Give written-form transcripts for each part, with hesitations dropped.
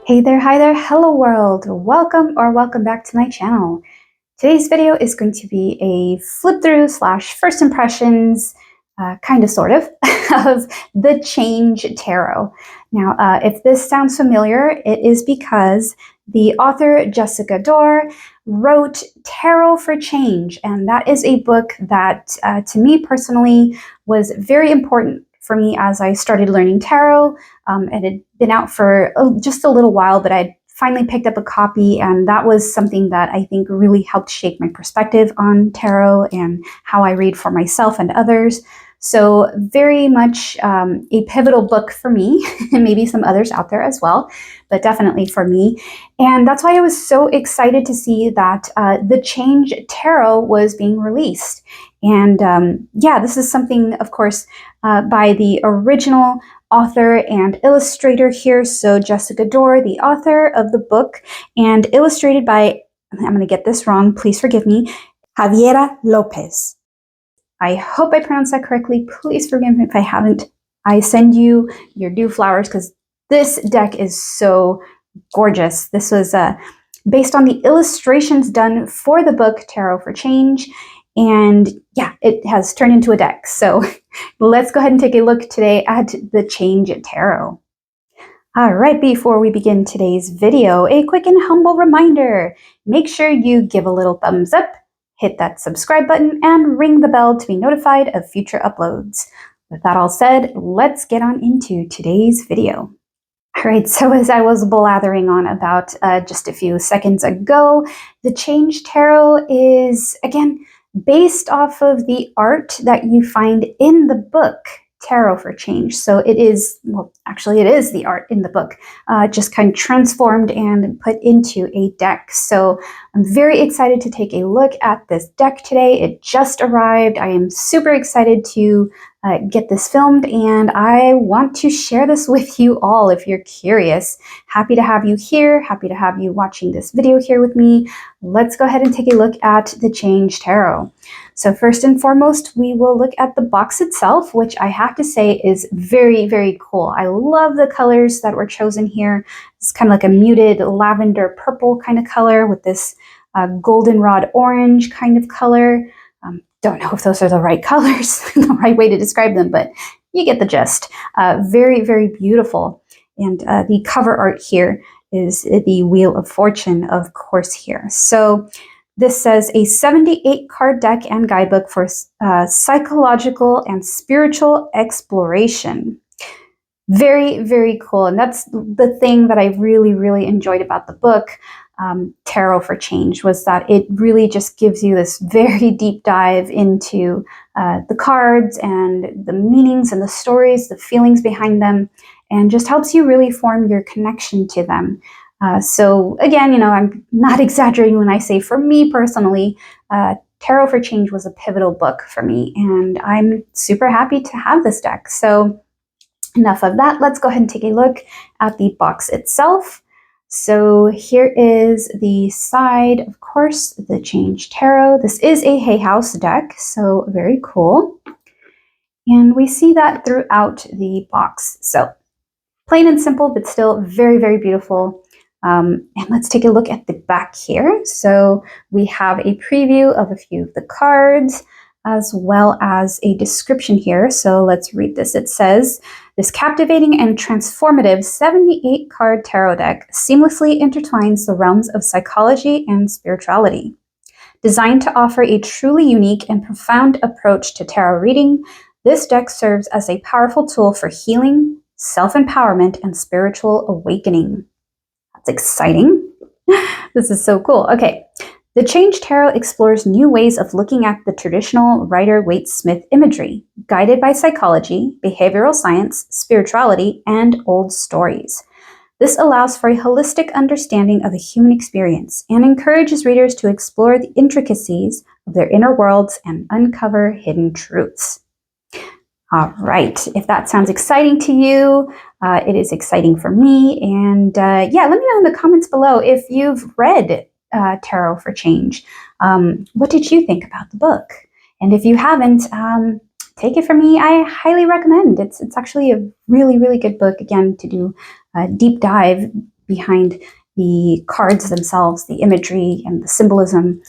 Hi there, hello world. Welcome back to my channel. Today's video is going to be a flip through slash first impressions, kind of sort of, of the Change Tarot. Now, if this sounds familiar, it is because the author Jessica Dore wrote Tarot for Change, and that is a book that, to me personally, was very important for me as I started learning tarot. It had been out for just a little while, but I'd finally picked up a copy, and that was something that I think really helped shape my perspective on tarot and how I read for myself and others. So very much a pivotal book for me, and maybe some others out there as well, but definitely for me. And that's why I was so excited to see that the Change Tarot was being released. And yeah, this is something, of course, by the original author and illustrator here. So Jessica Dore, the author of the book, and illustrated by, I'm going to get this wrong, please forgive me, Xaviera Lopez. I hope I pronounced that correctly. Please forgive me if I haven't. I send you your due flowers because this deck is so gorgeous. This was based on the illustrations done for the book Tarot for Change. And yeah, it has turned into a deck. So let's go ahead and take a look today at the Change Tarot. All right, before we begin today's video, a quick and humble reminder. Make sure you give a little thumbs up, hit that subscribe button, and ring the bell to be notified of future uploads. With that all said, let's get on into today's video. All right, so as I was blathering on about just a few seconds ago, the Change Tarot is, again, based off of the art that you find in the book, Tarot for Change. So it is, well, actually it is the art in the book, just kind of transformed and put into a deck. So I'm very excited to take a look at this deck today. It just arrived. I am super excited to get this filmed, and I want to share this with you all if you're curious. Happy to have you here. Happy to have you watching this video here with me. Let's go ahead and take a look at the Change Tarot. So first and foremost, we will look at the box itself, which I have to say is very, very cool. I love the colors that were chosen here. It's kind of like a muted lavender purple kind of color with this goldenrod orange kind of color. Don't know if those are the right colors, the right way to describe them, but you get the gist. Very, very beautiful. And the cover art here is the Wheel of Fortune, of course, here. So this says a 78 card deck and guidebook for psychological and spiritual exploration. Very, very cool. And that's the thing that I really, really enjoyed about the book, Tarot for Change, was that it really just gives you this very deep dive into the cards and the meanings and the stories, the feelings behind them, and just helps you really form your connection to them. So again, you know, I'm not exaggerating when I say for me personally, Tarot for Change was a pivotal book for me, and I'm super happy to have this deck. So enough of that. Let's go ahead and take a look at the box itself. So here is the side, of course, the Change Tarot. This is a Hay House deck, so very cool. And we see that throughout the box. So plain and simple, but still very, very beautiful. And let's take a look at the back here. So we have a preview of a few of the cards, as well as a description here. So let's read this. It says, this captivating and transformative 78 card tarot deck seamlessly intertwines the realms of psychology and spirituality. Designed to offer a truly unique and profound approach to tarot reading, this deck serves as a powerful tool for healing, self-empowerment, and spiritual awakening. That's exciting. This is so cool. Okay. The Change Tarot explores new ways of looking at the traditional Rider-Waite-Smith imagery, guided by psychology, behavioral science, spirituality, and old stories. This allows for a holistic understanding of the human experience and encourages readers to explore the intricacies of their inner worlds and uncover hidden truths. All right, if that sounds exciting to you, it is exciting for me. And yeah, let me know in the comments below if you've read Tarot for Change. What did you think about the book? And if you haven't, take it from me, I highly recommend. It's actually a really, really good book, again, to do a deep dive behind the cards themselves, the imagery and the symbolism.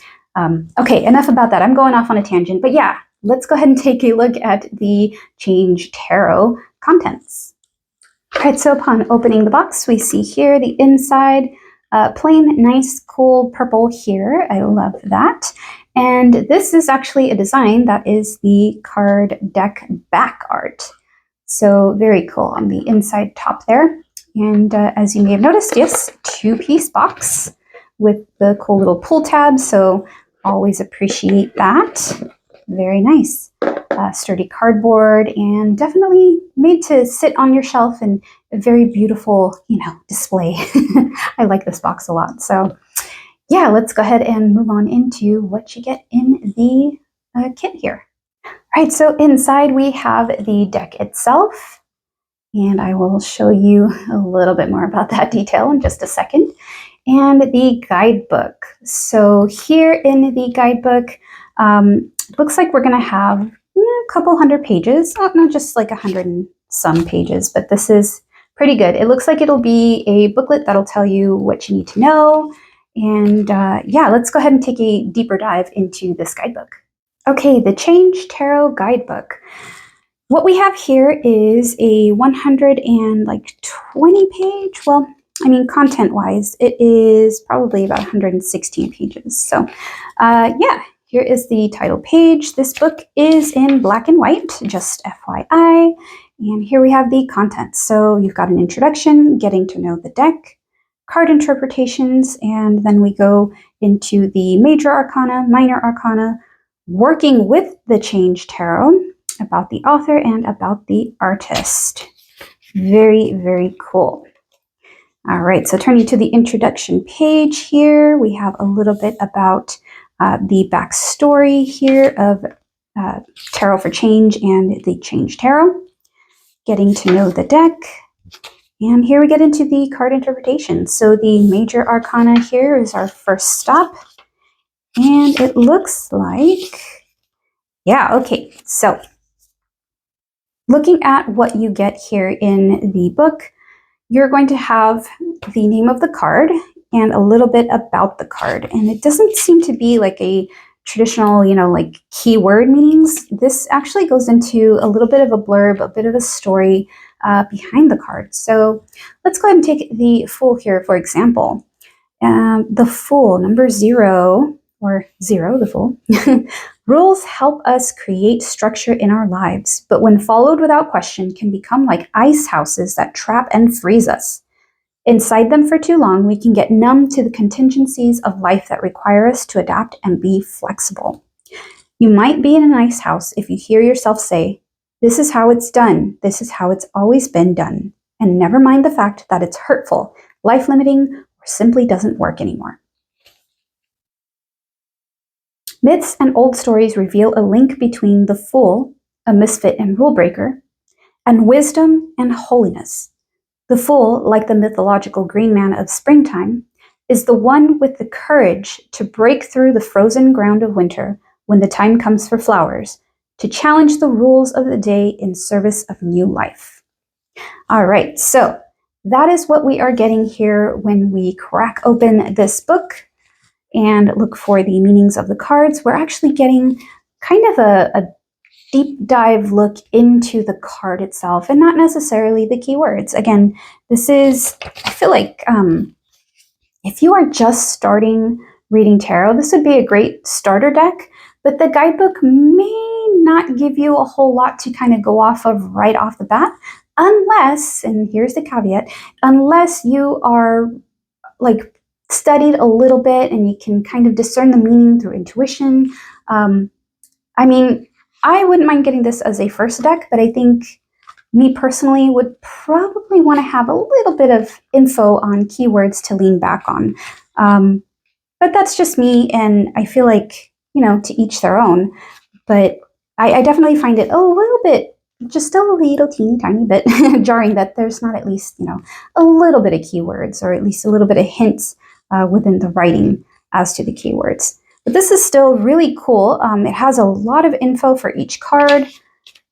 Okay, enough about that. I'm going off on a tangent, but yeah, let's go ahead and take a look at the Change Tarot contents. All right, so upon opening the box, we see here the inside, plain, nice, cool purple here. I love that. And this is actually a design that is the card deck back art. So very cool on the inside top there. And as you may have noticed, yes, two-piece box with the cool little pull tabs. So always appreciate that. Very nice. Sturdy cardboard and definitely made to sit on your shelf in a very beautiful, display. I like this box a lot. So yeah, let's go ahead and move on into what you get in the kit here. All right, so inside we have the deck itself, and I will show you a little bit more about that detail in just a second. And the guidebook. So here in the guidebook, it looks like we're going to have a couple hundred pages, not just like 100 and some pages, but this is pretty good. It looks like it'll be a booklet that'll tell you what you need to know. And yeah, let's go ahead and take a deeper dive into this guidebook. Okay, the Change Tarot Guidebook. What we have here is a 120 page, well, I mean, content-wise, it is probably about 116 pages. So yeah, here is the title page. This book is in black and white, just FYI. And here we have the contents. So you've got an introduction, getting to know the deck, card interpretations, and then we go into the major arcana, minor arcana, working with the Change Tarot, about the author and about the artist. Very, very cool. All right, so turning to the introduction page here, we have a little bit about the backstory here of Tarot for Change and the Change Tarot, getting to know the deck, and here we get into the card interpretation. So the major arcana here is our first stop, and it looks like, yeah, okay, so looking at what you get here in the book, you're going to have the name of the card and a little bit about the card. And it doesn't seem to be like a traditional, like keyword meanings. This actually goes into a little bit of a blurb, a bit of a story behind the card. So let's go ahead and take the Fool here, for example. The Fool, number 0, or 0, the Fool. Rules help us create structure in our lives, but when followed without question can become like ice houses that trap and freeze us. Inside them for too long, we can get numb to the contingencies of life that require us to adapt and be flexible. You might be in an ice house if you hear yourself say, "This is how it's done. This is how it's always been done." And never mind the fact that it's hurtful, life-limiting, or simply doesn't work anymore. Myths and old stories reveal a link between the Fool, a misfit and rule breaker, and wisdom and holiness. The Fool, like the mythological green man of springtime, is the one with the courage to break through the frozen ground of winter when the time comes for flowers, to challenge the rules of the day in service of new life. All right, so that is what we are getting here when we crack open this book and look for the meanings of the cards. We're actually getting kind of a deep dive look into the card itself and not necessarily the keywords. Again, this is, I feel like if you are just starting reading tarot, this would be a great starter deck, but the guidebook may not give you a whole lot to kind of go off of right off the bat, unless, and here's the caveat, unless you are like studied a little bit and you can kind of discern the meaning through intuition. I mean, I wouldn't mind getting this as a first deck, but I think me personally would probably want to have a little bit of info on keywords to lean back on. But that's just me, and I feel like, to each their own. But I definitely find it a little bit, just a little teeny tiny bit jarring that there's not at least, a little bit of keywords, or at least a little bit of hints within the writing as to the keywords. But this is still really cool. It has a lot of info for each card,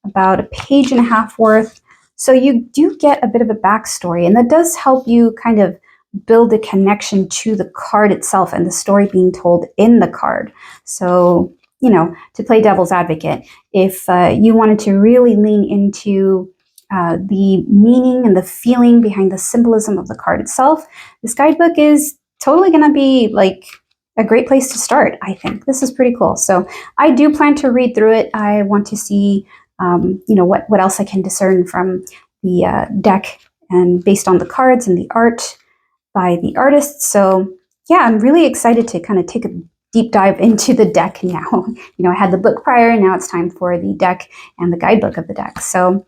about a page and a half worth. So you do get a bit of a backstory, and that does help you kind of build a connection to the card itself and the story being told in the card. So, you know, to play devil's advocate, if you wanted to really lean into the meaning and the feeling behind the symbolism of the card itself, this guidebook is totally going to be like a great place to start, I think. This is pretty cool. So I do plan to read through it. I want to see, you know, what else I can discern from the deck and based on the cards and the art by the artist. So yeah, I'm really excited to kind of take a deep dive into the deck now. You know, I had the book prior, and now it's time for the deck and the guidebook of the deck. So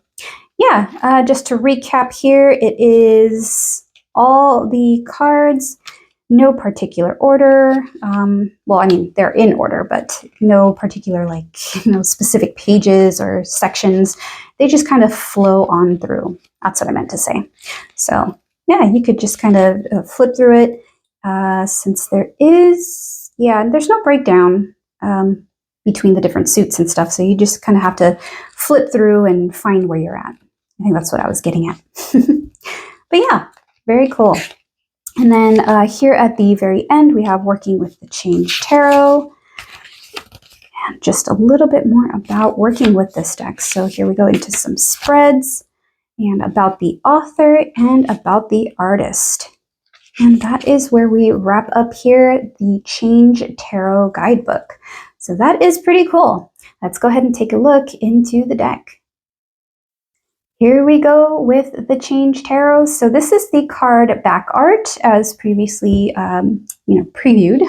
yeah, just to recap here, it is all the cards, no particular order. Well, I mean, they're in order, but no particular, like, you know, specific pages or sections. They just kind of flow on through. That's what I meant to say. So yeah, you could just kind of flip through it since there is, yeah, there's no breakdown between the different suits and stuff. So you just kind of have to flip through and find where you're at. I think that's what I was getting at. But yeah, very cool. And then here at the very end, we have working with the Change Tarot. And just a little bit more about working with this deck. So here we go into some spreads and about the author and about the artist. And that is where we wrap up here the Change Tarot Guidebook. So that is pretty cool. Let's go ahead and take a look into the deck. Here we go with the Change Tarot. So this is the card back art as previously previewed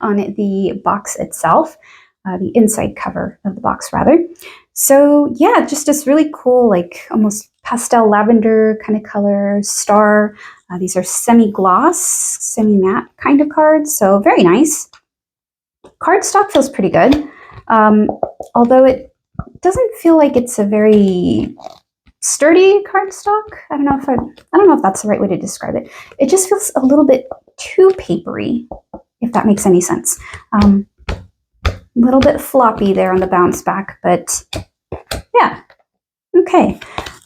on the box itself, the inside cover of the box rather. So yeah, just this really cool, like almost pastel lavender kind of color star. These are semi-gloss, semi-matte kind of cards, so very nice. Cardstock feels pretty good, although it doesn't feel like it's a very sturdy cardstock. I don't know if that's the right way to describe it. It just feels a little bit too papery, if that makes any sense. A little bit floppy there on the bounce back, but yeah, okay.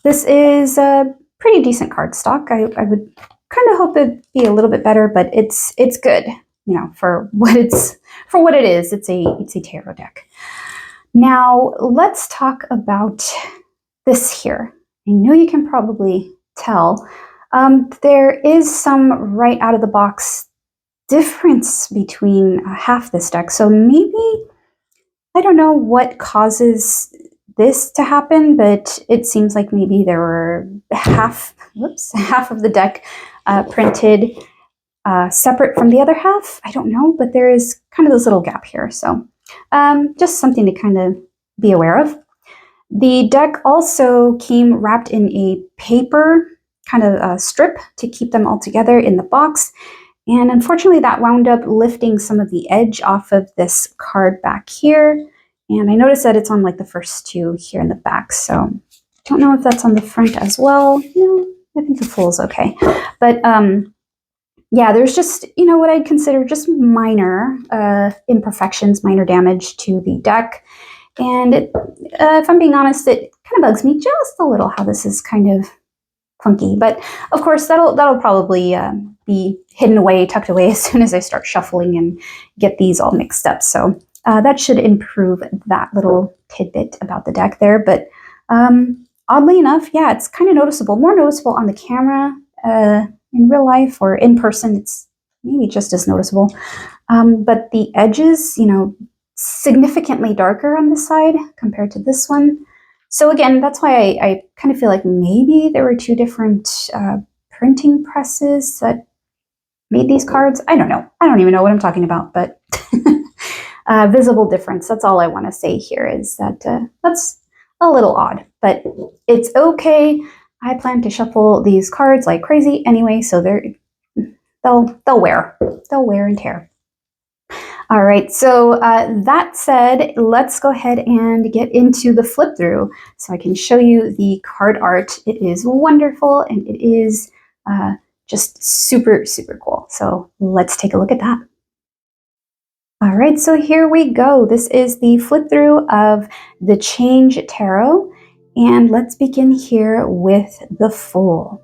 This is a pretty decent cardstock. I would kind of hope it'd be a little bit better, but it's good, you know, for what it is. It's a tarot deck. Now let's talk about this here. I know you can probably tell there is some right out of the box difference between half this deck. So maybe, I don't know what causes this to happen, but it seems like maybe there were half of the deck printed separate from the other half. I don't know, but there is kind of this little gap here. So just something to kind of be aware of. The deck also came wrapped in a paper kind of strip to keep them all together in the box. And unfortunately, that wound up lifting some of the edge off of this card back here. And I noticed that it's on like the first two here in the back. So I don't know if that's on the front as well. No, I think the full is okay. But yeah, there's just, you know, what I'd consider just minor imperfections, minor damage to the deck. And if I'm being honest, it kind of bugs me just a little how this is kind of clunky. But of course, that'll probably be hidden away, tucked away as soon as I start shuffling and get these all mixed up. So that should improve that little tidbit about the deck there. But oddly enough, yeah, it's kind of noticeable, more noticeable on the camera. In real life or in person, it's maybe just as noticeable. But the edges, you know, significantly darker on this side compared to this one. So again, that's why I kind of feel like maybe there were two different printing presses that made these cards. I don't know. I don't even know what I'm talking about, but visible difference. That's all I want to say here is that that's a little odd, but it's okay. I plan to shuffle these cards like crazy anyway, so they'll wear and tear. All right, so that said, let's go ahead and get into the flip through so I can show you the card art. It is wonderful and it is just super, super cool. So let's take a look at that. All right, so here we go. This is the flip through of the Change Tarot. And let's begin here with the Fool.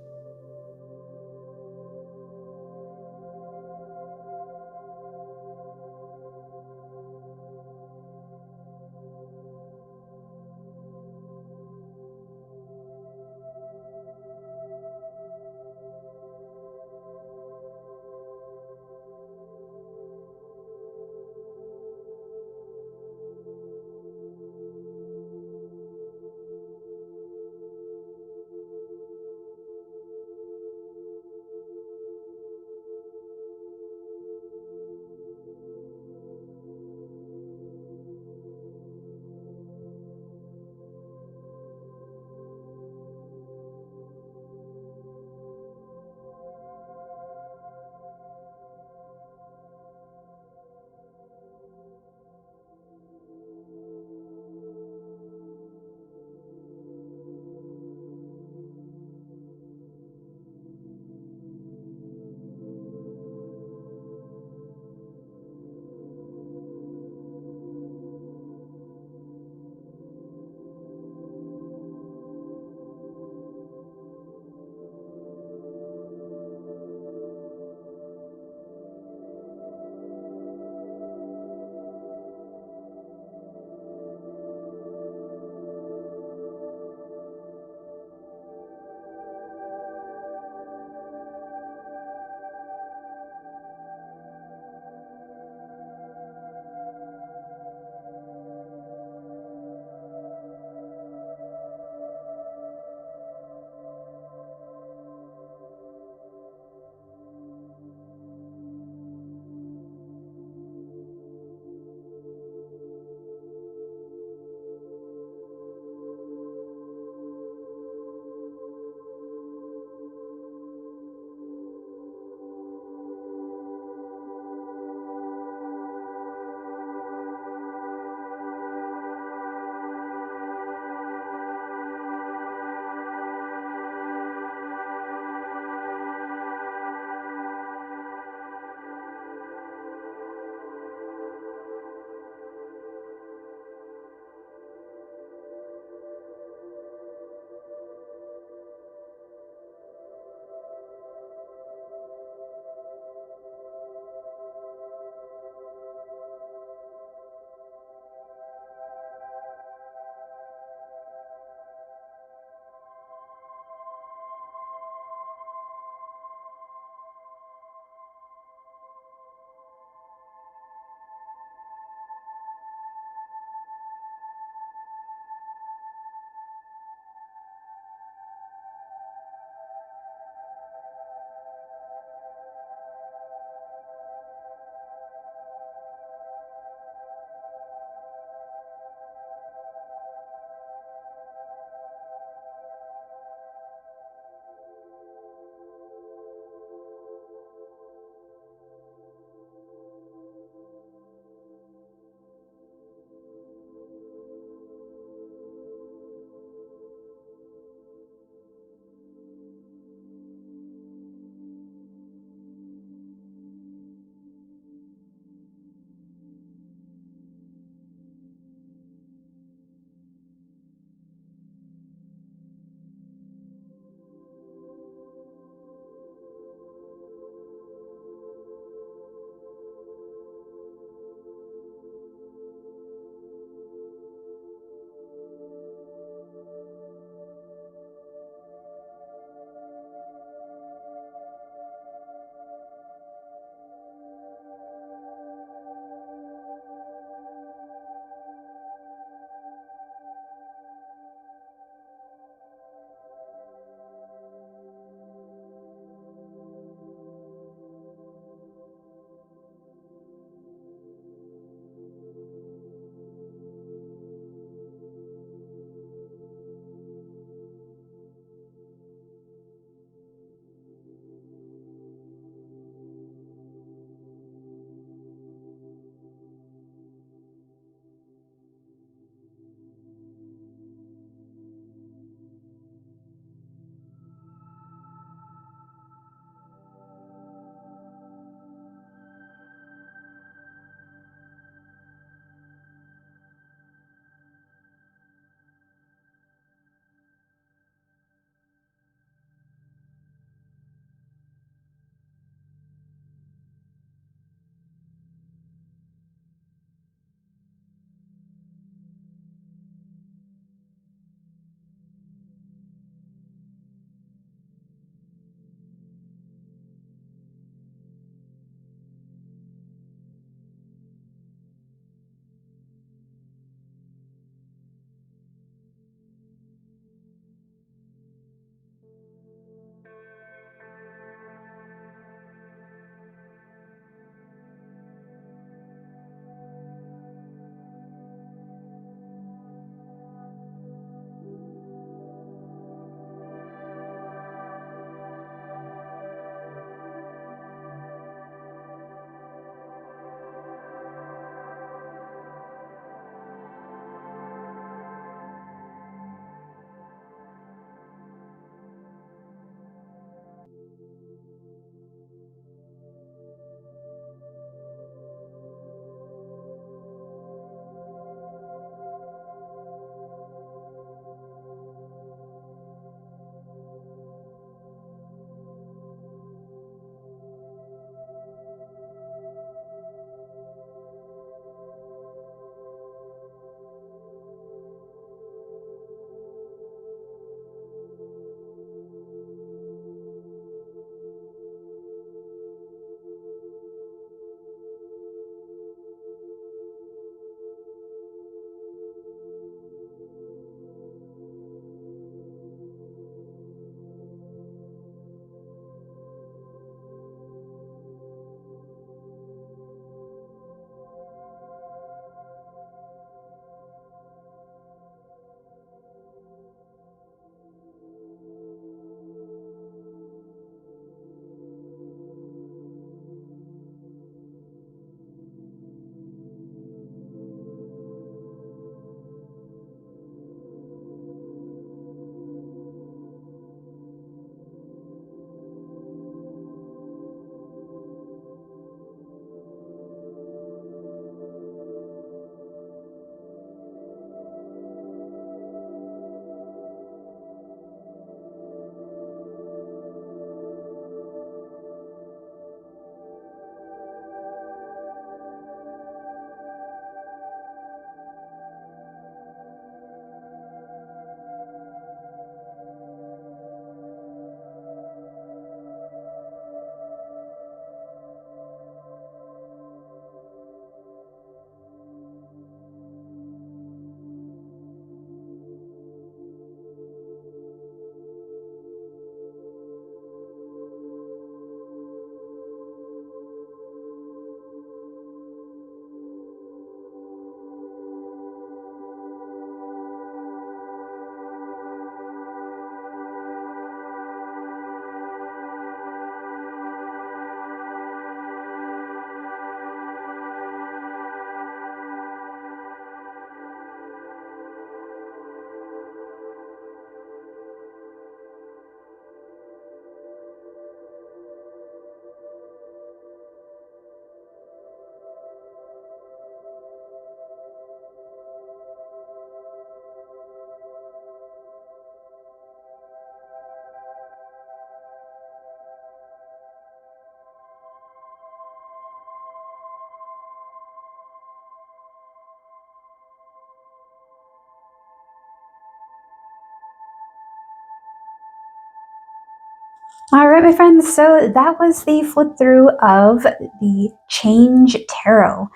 All right, my friends, so that was the flip through of the Change Tarot.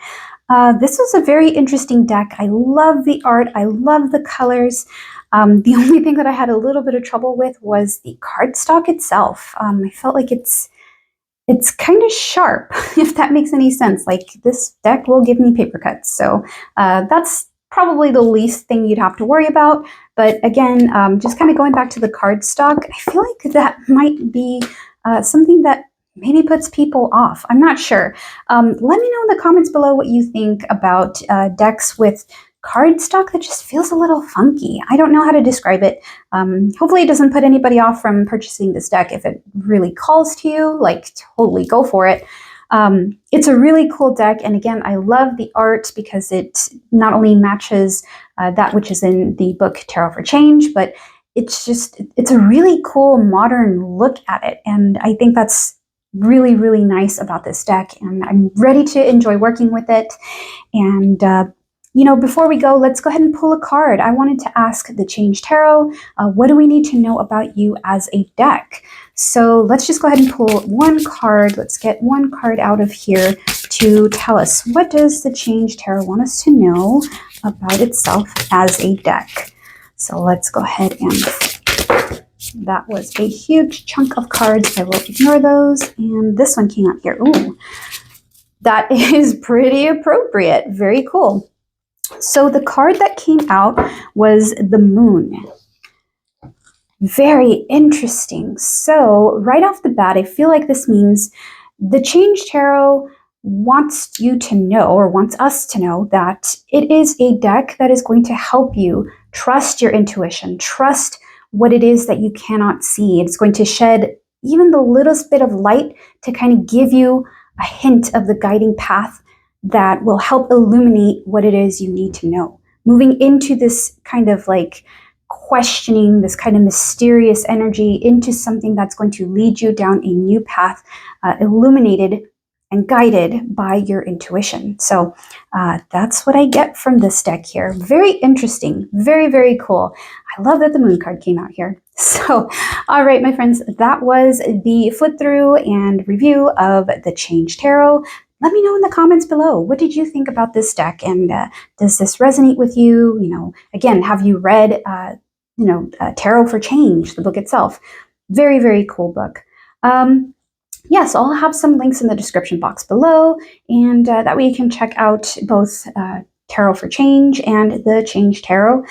This was a very interesting deck. I love the art. I love the colors. The only thing that I had a little bit of trouble with was the cardstock itself. I felt like it's kind of sharp, if that makes any sense. Like, this deck will give me paper cuts. So that's probably the least thing you'd have to worry about. But again, just kind of going back to the cardstock, I feel like that might be something that maybe puts people off. I'm not sure. Let me know in the comments below what you think about decks with cardstock that just feels a little funky. I don't know how to describe it. Hopefully it doesn't put anybody off from purchasing this deck. If it really calls to you, like, totally go for it. It's a really cool deck, and again, I love the art because it not only matches that which is in the book Tarot for Change, but it's a really cool modern look at it, and I think that's really, really nice about this deck, and I'm ready to enjoy working with it. And you know, before we go, let's go ahead and pull a card. I wanted to ask the Change Tarot, what do we need to know about you as a deck? So let's just go ahead and pull one card. Let's get one card out of here to tell us, what does the Change Tarot want us to know about itself as a deck? So let's go ahead and, that was a huge chunk of cards. I will ignore those. And this one came out here. Ooh, that is pretty appropriate. Very cool. So the card that came out was the Moon. Very interesting. So right off the bat, I feel like this means the Change Tarot wants you to know, or wants us to know, that it is a deck that is going to help you trust your intuition, trust what it is that you cannot see. It's going to shed even the littlest bit of light to kind of give you a hint of the guiding path that will help illuminate what it is you need to know. Moving into this kind of like questioning, this kind of mysterious energy, into something that's going to lead you down a new path, illuminated and guided by your intuition. So that's what I get from this deck here. Very interesting, very, very cool. I love that the Moon card came out here. So, all right, my friends, that was the flip through and review of the Change Tarot. Let me know in the comments below, what did you think about this deck, and does this resonate with you? You know, again, have you read, Tarot for Change, the book itself? Very, very cool book. Yes, I'll have some links in the description box below, and that way you can check out both Tarot for Change and the Change Tarot.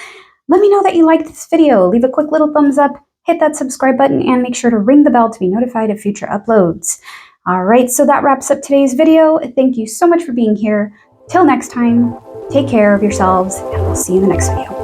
Let me know that you liked this video. Leave a quick little thumbs up, hit that subscribe button, and make sure to ring the bell to be notified of future uploads. All right, so that wraps up today's video. Thank you so much for being here. Till next time, take care of yourselves, and we'll see you in the next video.